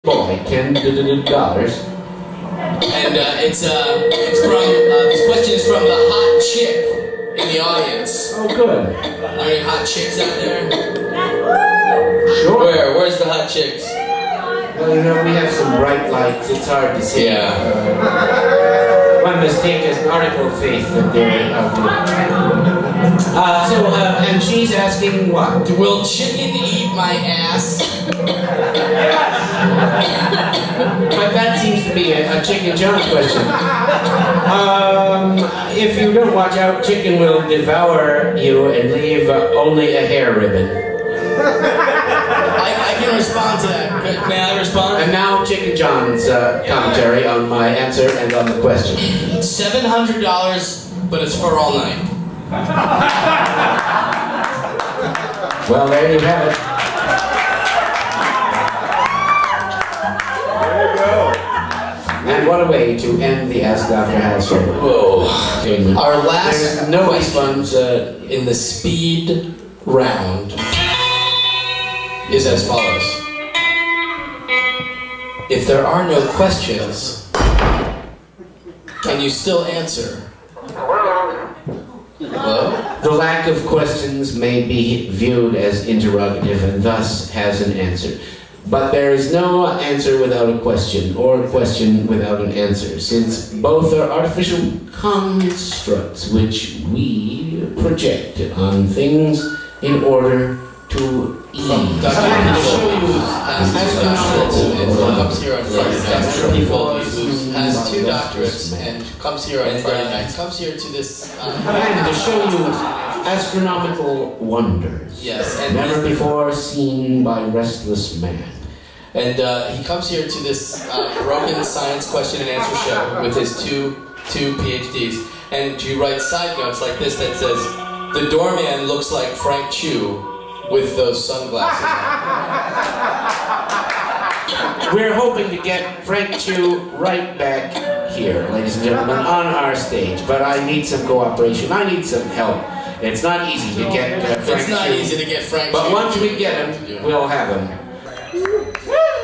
boy, $10. And it's from, this question is from the hot chick in the audience. Oh, good. Are there any hot chicks out there? Sure. Where's the hot chicks? Well, you know, we have some bright lights. It's hard to see. Yeah. One must take as an article of faith that they're out there. And she's asking what? Will chicken eat my ass? But that seems to be a Chicken John question. If you don't watch out, chicken will devour you and leave only a hair ribbon. I can respond to that. May I respond? And now Chicken John's commentary on my answer and on the question. $700, but it's for all night. Well, there you have it. And what a way to end the Ask Dr. Hal show. Whoa. Our last no questions in the speed round is as follows. If there are no questions, can you still answer? Hello? The lack of questions may be viewed as interrogative and thus has an answer. But there is no answer without a question, or a question without an answer, since both are artificial constructs which we project on things in order to ease. Dr. Hal comes here on Friday nights. Pete Goldie, who has 2 doctorates and comes here on Friday nights, comes here to this... and to show you astronomical wonders. Yes, and never before seen by restless man. And he comes here to this broken science question and answer show with his two PhDs, and he writes side notes like this that says, "The doorman looks like Frank Chu with those sunglasses on." We're hoping to get Frank Chu right back here, ladies and gentlemen, on our stage, but I need some cooperation. I need some help. It's not easy to get Frank Chu. It's not easy to get Frank Chu. But once we get him, we'll have him.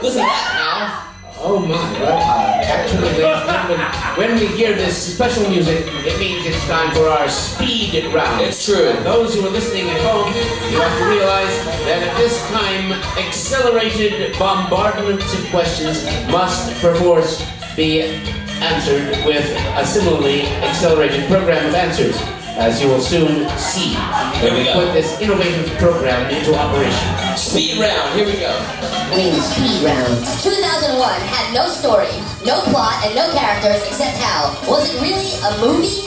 Listen to that now. Oh my, well, actually, ladies and gentlemen, when we hear this special music, it means it's time for our speed round. It's true. Those who are listening at home, you have to realize that at this time, accelerated bombardments of questions must, perforce, be answered with a similarly accelerated program of answers, as you will soon see when we put this innovative program into operation. Speed round, here we go. Speed round. 2001 had no story, no plot, and no characters except Hal. Was it really a movie?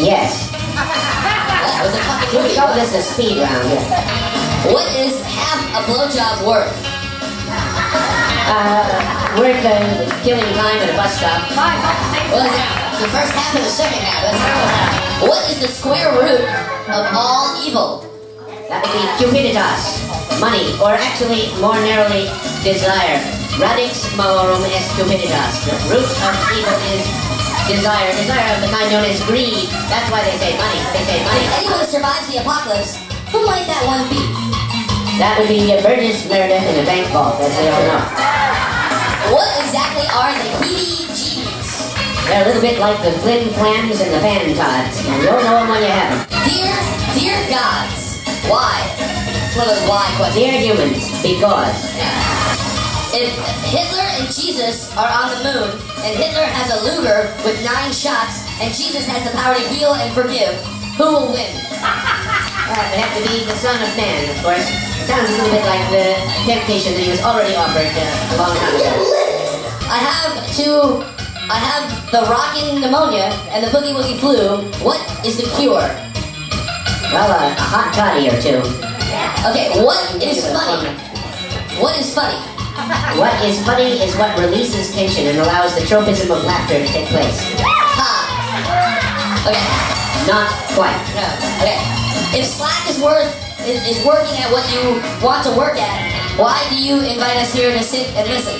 Yes. That was a fucking movie. Call this a speed round, yeah. What is half a blowjob worth? Worth killing time at a bus stop. Well, the first half and the second half. What is the square root of all evil? That would be cupiditas, money, or actually, more narrowly, desire. Radix morum est cupiditas. The root of evil is desire. Desire of the kind known as greed. That's why they say money. They say money. If anyone survives the apocalypse, who might that one be? That would be Burgess Meredith in a bank vault, as they all know. What exactly are the heebie-jeebies? They're a little bit like the flim flams and the fan tods, and you'll know them when you have them. Dear gods, why? It's one of those why questions. Dear humans, because. If Hitler and Jesus are on the moon, and Hitler has a Luger with 9 shots, and Jesus has the power to heal and forgive, who will win? It would have to be the Son of Man, of course. It sounds a little bit like the temptation that he was already offered a long time ago. I have the rocking pneumonia and the boogie woogie flu. What is the cure? Well, a hot toddy or two. Okay, what is funny? What is funny? What is funny is what releases tension and allows the tropism of laughter to take place. Ha! Okay. Not quite. No. Okay. If Slack is working at what you want to work at, why do you invite us here to sit and listen?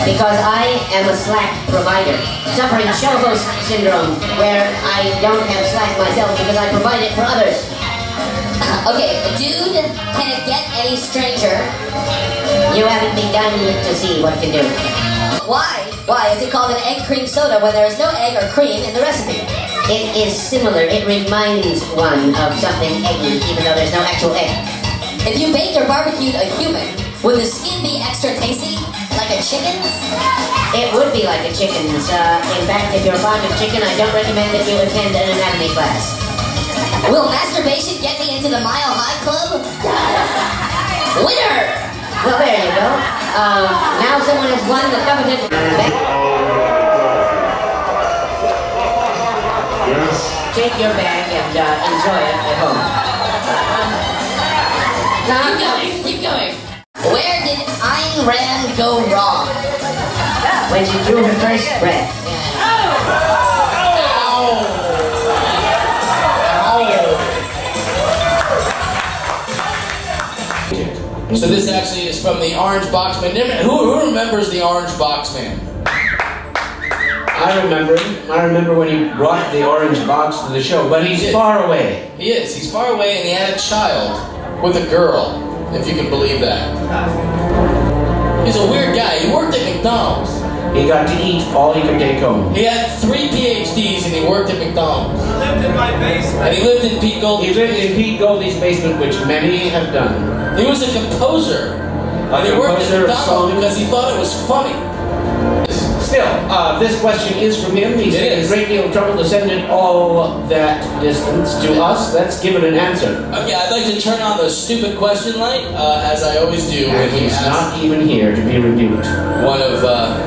Because I am a Slack provider, suffering show host syndrome, where I don't have Slack myself because I provide it for others. Okay, dude, can it get any stranger? You haven't begun to see what to do. Why? Why is it called an egg cream soda when there is no egg or cream in the recipe? It is similar. It reminds one of something eggy, even though there's no actual egg. If you baked or barbecued a human, would the skin be extra tasty? Like a chicken's? It would be like a chicken's. In fact, if you're fond of chicken, I don't recommend that you attend an anatomy class. Will masturbation get me into the Mile High Club? Winner! Well, there you go. Now someone has won the coveted... Yes. Take your bag and enjoy it at home. Keep going. Where did Ayn Rand go wrong? When she drew her first breath. So this actually is from the Orange Box Man. Who remembers the Orange Box Man? I remember him. I remember when he brought the orange box to the show, but he's far away. He is. He's far away, and he had a child with a girl, if you can believe that. He's a weird guy. He worked at McDonald's. He got to eat all he could take home. He had 3 PhDs, and he worked at McDonald's. He lived in my basement. And he lived in Pete Goldie's He lived in Pete Goldie's basement, which many have done. He was a composer. And he worked at McDonald's because he thought it was funny. Still, this question is from him. He's in a great deal of trouble to send it all that distance to us. Let's give it an answer. Okay, I'd like to turn on the stupid question light, as I always do when we He's ask not even here to be rebuked. one of,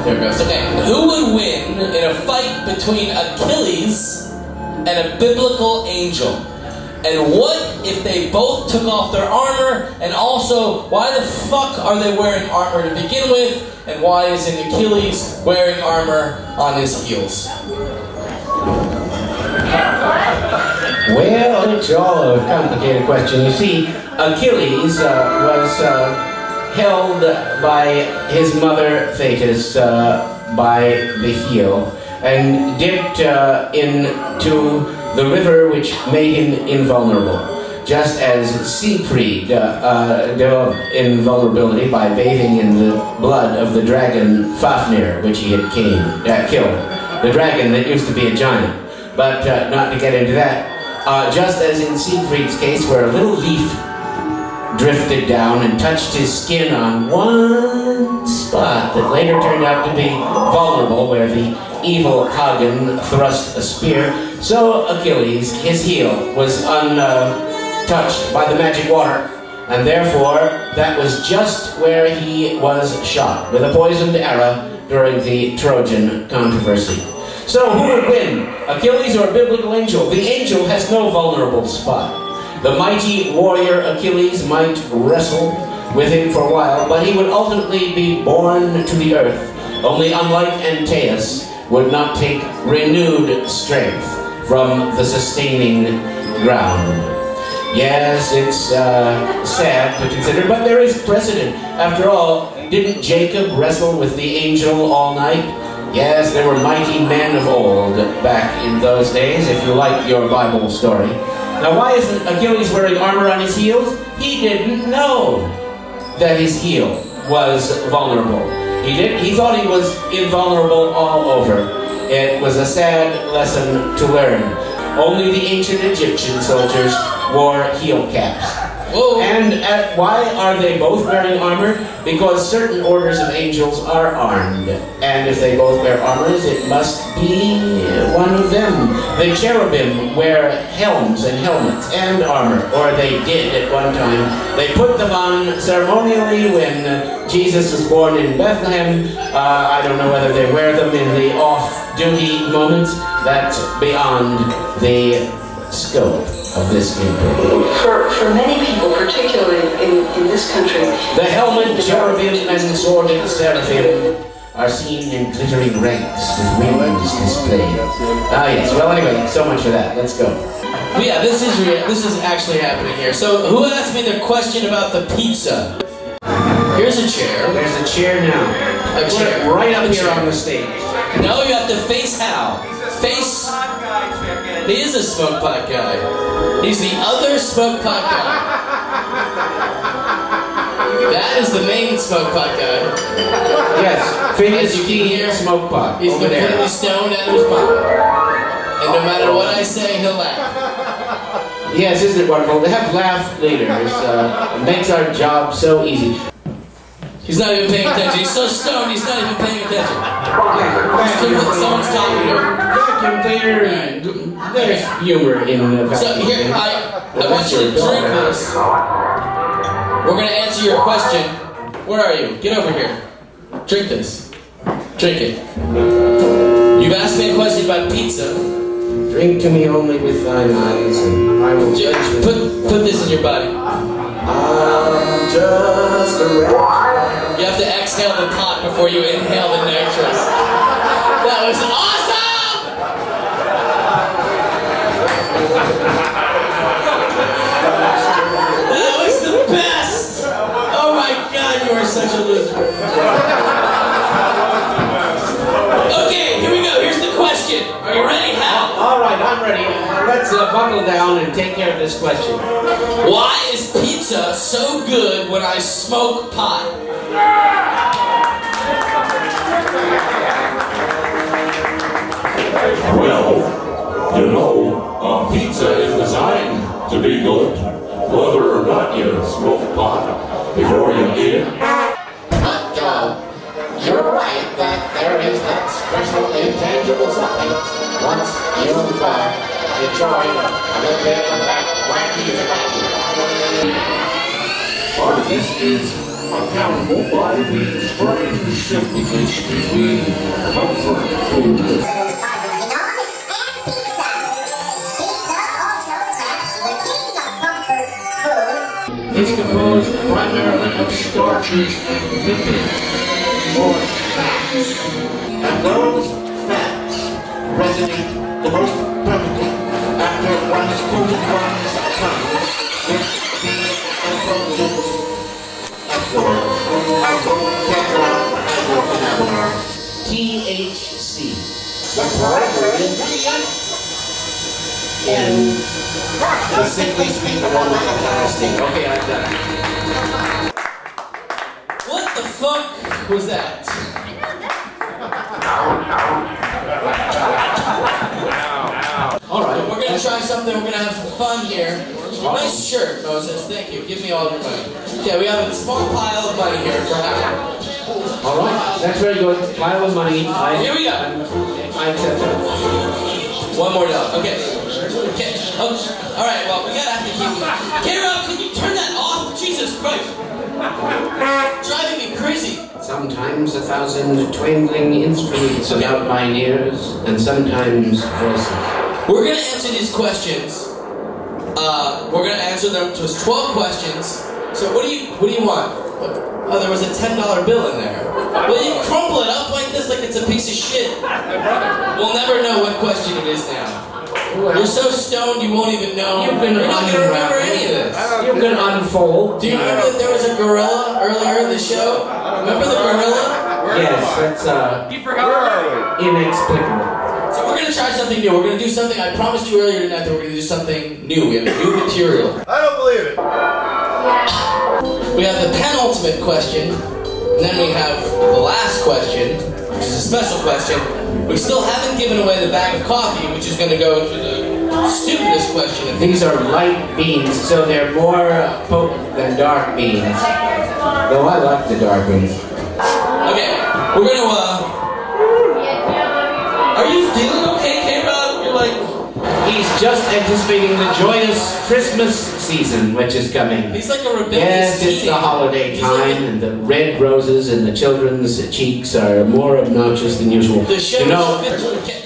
there it goes. Okay, who would win in a fight between Achilles and a biblical angel? And what if they both took off their armor? And also, why the fuck are they wearing armor to begin with? And why isn't Achilles wearing armor on his heels? Well, it's all a complicated question. You see, Achilles was held by his mother Thetis by the heel and dipped into the river which made him invulnerable. Just as Siegfried developed invulnerability by bathing in the blood of the dragon Fafnir, which he had killed. The dragon that used to be a giant. But not to get into that. Just as in Siegfried's case, where a little leaf drifted down and touched his skin on one spot that later turned out to be vulnerable, where the evil Hagen thrust a spear, so Achilles, his heel, was untouched by the magic water, and therefore that was just where he was shot, with a poisoned arrow during the Trojan controversy. So who would win, Achilles or a biblical angel? The angel has no vulnerable spot. The mighty warrior Achilles might wrestle with him for a while, but he would ultimately be born to the earth. Only unlike Antaeus, would not take renewed strength from the sustaining ground. Yes, it's sad to consider, but there is precedent. After all, didn't Jacob wrestle with the angel all night? Yes, there were mighty men of old back in those days, if you like your Bible story. Now, why isn't Achilles wearing armor on his heels? He didn't know that his heel was vulnerable. He thought he was invulnerable all over. It was a sad lesson to learn. Only the ancient Egyptian soldiers wore heel caps. Whoa. And why are they both wearing armor? Because certain orders of angels are armed. And if they both wear armors, it must be one of them. The cherubim wear helms and helmets and armor, or they did at one time. They put them on ceremonially when Jesus was born in Bethlehem. I don't know whether they wear them in the off-duty moments. That's beyond the scope of this inquiry. For many people, particularly in this country, the helmet, cherubim, and sworded seraphim are seen in glittering ranks with wings displayed. Ah yes, well anyway, so much for that. Let's go. Yeah, this is actually happening here. So who asked me the question about the pizza? Here's a chair. There's a chair now. A chair. Right up here on the stage. No, you have to face Hal. Face. He is a smoke pot guy. He's the other smoke pot guy. That is the main smoke pot guy. Yes, Phineas As you can hear, smoke pot. He's over completely there. stoned out of his mind. And no matter what I say, he'll laugh. Yes, isn't it wonderful? They have laugh leaders. It makes our job so easy. He's not even paying attention. He's so stoned, he's not even paying attention. Someone's talking to him. Vacuum cleaner. There's humor in the vacuum So here, cleaner. I want you to drink this. We're going to answer your question. Where are you? Get over here. Drink this. Drink it. You've asked me a question about pizza. Drink to me only with thine eyes, and I will judge you. Put this in your body. I'm just a wreck. You have to exhale the pot before you inhale the nitrous. That was awesome! That was the best! Oh my god, you are such a loser. Okay, here we go. Here's the question. Are you ready, Hal? All right, I'm ready. Let's buckle down and take care of this question. Why is pizza so good when I smoke pot? Well, you know, pizza is designed to be good, whether or not you smoke pot before you eat it. Hot dog. You're right that there is that special intangible something. Once you've enjoyed a little bit of that wacky tobacco. Part of this is accountable by the strange linkage between comfort food. It's composed primarily of starches, lipids, or fats. And those fats resonate the most perfectly after one has coated one's tongue with the impulses THC. the primary ingredient in the sickly sweet aroma of harvesting. Okay, I've done it. What the fuck was that? All right. We're gonna try something. We're gonna have some fun here. Nice shirt, Moses. Thank you. Give me all your money. Okay, we have a small pile of money here for Hal. All right. That's very good. Pile of money. Here we go. I accept it. One more dollar. Okay. Okay. Oh, all right. Well, we gotta have to keep. KroB, can you turn that off? Jesus Christ! Driving me crazy. Sometimes 1,000 twangling instruments about my ears, and sometimes voices. We're gonna answer these questions. We're gonna answer them to us 12 questions. So what do you want? Oh, there was a $10 bill in there. Will you crumple it up like this, like it's a piece of shit? We'll never know what question it is now. You're so stoned you won't even know. You're not gonna remember any of this. You can unfold. Do you remember that there was a gorilla earlier in the show? Remember the gorilla? Yes, that's inexplicable. So we're gonna try something new. We're gonna do something. I promised you earlier tonight that we're gonna do something new. We have new material. I don't believe it. We have the penultimate question, and then we have the last question, which is a special question. We still haven't given away the bag of coffee, which is gonna go to the stupidest question. These are light beans, so they're more potent than dark beans. Though I like the dark ones. Okay, we're gonna, are you feeling okay, KroB? You're like... He's just anticipating the joyous Christmas season, which is coming. He's like a rebellious Yes, it's the holiday time, and the red roses in the children's cheeks are more obnoxious than usual. The show You know, is...